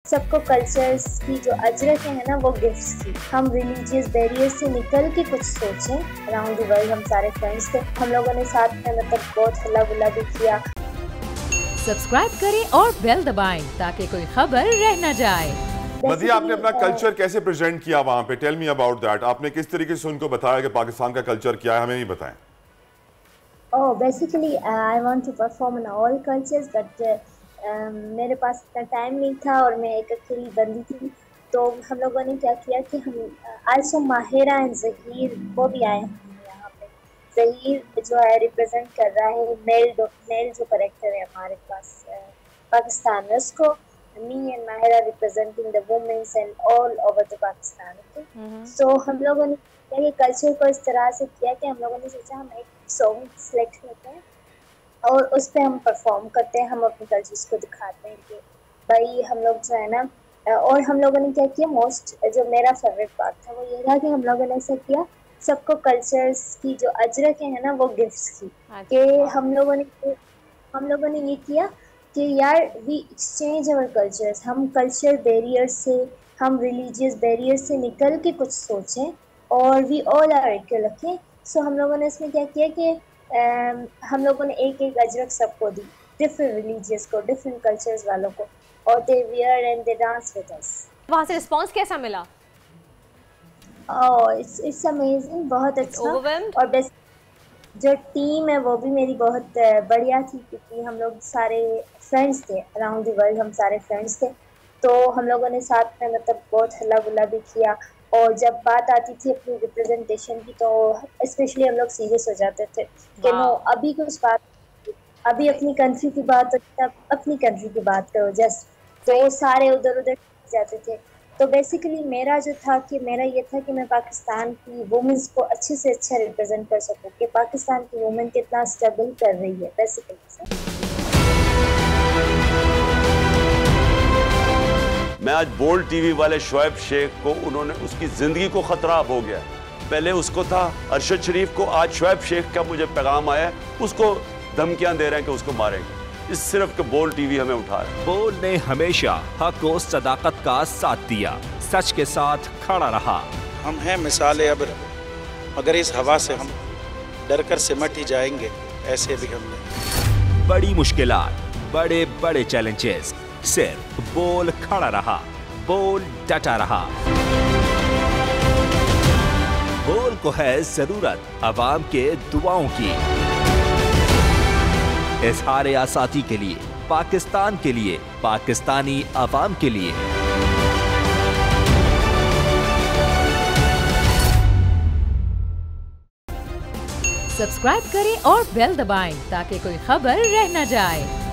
सबको कल्चर्स की जो अजरत है ना वो गिफ्ट्स की। हम रिलीजियस बैरियर से निकल के कुछ सोचें। अराउंड द वर्ल्ड हम सारे फ्रेंड्स थे, हम लोगों ने साथ में मतलब बहुत हल्ला गुल्ला भी किया। सब्सक्राइब करें और बेल दबाएं ताकि कोई खबर रह न जाए। मदिया, आपने अपना कल्चर कैसे प्रेजेंट किया वहां पे? Tell me about that. आपने किस तरीके से उनको बताया कि पाकिस्तान का कल्चर क्या है? हमें नहीं बताएं। Oh, basically, I want to perform in all cultures, but मेरे पास इतना टाइम नहीं था और मैं एक अकेली बंदी थी। तो हम लोगों ने क्या किया कि हम आल्सो माहिरा एंड ज़हीर वो भी आए हैं यहाँ पे। ज़हीर जो है रिप्रेजेंट कर रहा है मेल जो करेक्टर है हमारे पास पाकिस्तान में, उसको me and Mahira representing the womens and all over the Pakistan. So हम लोगों ने ये कल्चर को इस तरह से किया कि हम लोगों ने सोचा हम एक सॉन्ग सेलेक्ट करते हैं और उस पर हम परफॉर्म करते हैं, हम अपने कल्चर्स को दिखाते हैं कि भाई हम लोग जो है ना। और हम लोगों ने क्या किया, मोस्ट जो मेरा फेवरेट पार्ट था वो ये था कि हम लोगों ने ऐसा किया, सबको कल्चर्स की जो अजरत है ना वो गिफ्ट्स की। कि हम लोगों ने ये किया कि यार वी एक्सचेंज अवर कल्चर्स। हम कल्चर बैरियर से, हम रिलीजियस बैरियर से निकल के कुछ सोचें और we all are equal. Okay, so हम लोगों ने इसमें क्या किया कि हम लोगों ने एक एक अजरक सबको दी, डिफरेंट रिलीजियस को, डिफरेंट कल्चर्स वालों को, और they wear and they dance with us. वहाँ से रिस्पांस कैसा मिला? इट्स अमेजिंग, बहुत अच्छा। और बेस्ट जो टीम है वो भी मेरी बहुत बढ़िया थी, क्योंकि हम लोग सारे फ्रेंड्स थे, अराउंड द वर्ल्ड हम सारे फ्रेंड्स थे। तो हम लोगों ने साथ में मतलब बहुत हल्ला गुल्ला भी किया। और जब बात आती थी अपनी रिप्रेजेंटेशन की तो स्पेशली हम लोग सीरियस हो जाते थे कि नो, अभी कुछ बात, अभी अपनी कंट्री की बात हो, अपनी कंट्री की बात करो जस्ट। तो सारे उधर उधर जाते थे। तो बेसिकली मेरा जो था कि मेरा ये था कि मैं पाकिस्तान की वुमेन्स को अच्छे से अच्छा रिप्रेजेंट कर सकूं कि पाकिस्तान की वुमेन कितना स्ट्रगल कर रही है बेसिकली। मैं आज बोल्ड टीवी वाले शोएब शेख को, उन्होंने उसकी जिंदगी को खतरा अब हो गया। पहले उसको था अरशद शरीफ को, आज शोएब शेख का मुझे पैगाम आया, उसको धमकियां दे रहे हैं कि उसको मारेंगे। इस सिर्फ के बोल्ड टीवी हमें उठा रहा है। बोल्ड ने हमेशा हक और सदाकत का साथ दिया, सच के साथ खड़ा रहा। हम हैं मिसाल अब्र, मगर इस हवा से हम डर कर सिमट ही जाएंगे, ऐसे भी हमने। बड़ी मुश्किलात, बड़े बड़े चैलेंजेस, सिर्फ बोल खड़ा रहा, बोल डटा रहा। बोल को है जरूरत अवाम के दुआओं की। इज़हार आज़ादी के लिए, पाकिस्तान के लिए, पाकिस्तानी अवाम के लिए। सब्सक्राइब करें और बेल दबाएं ताकि कोई खबर रह न जाए।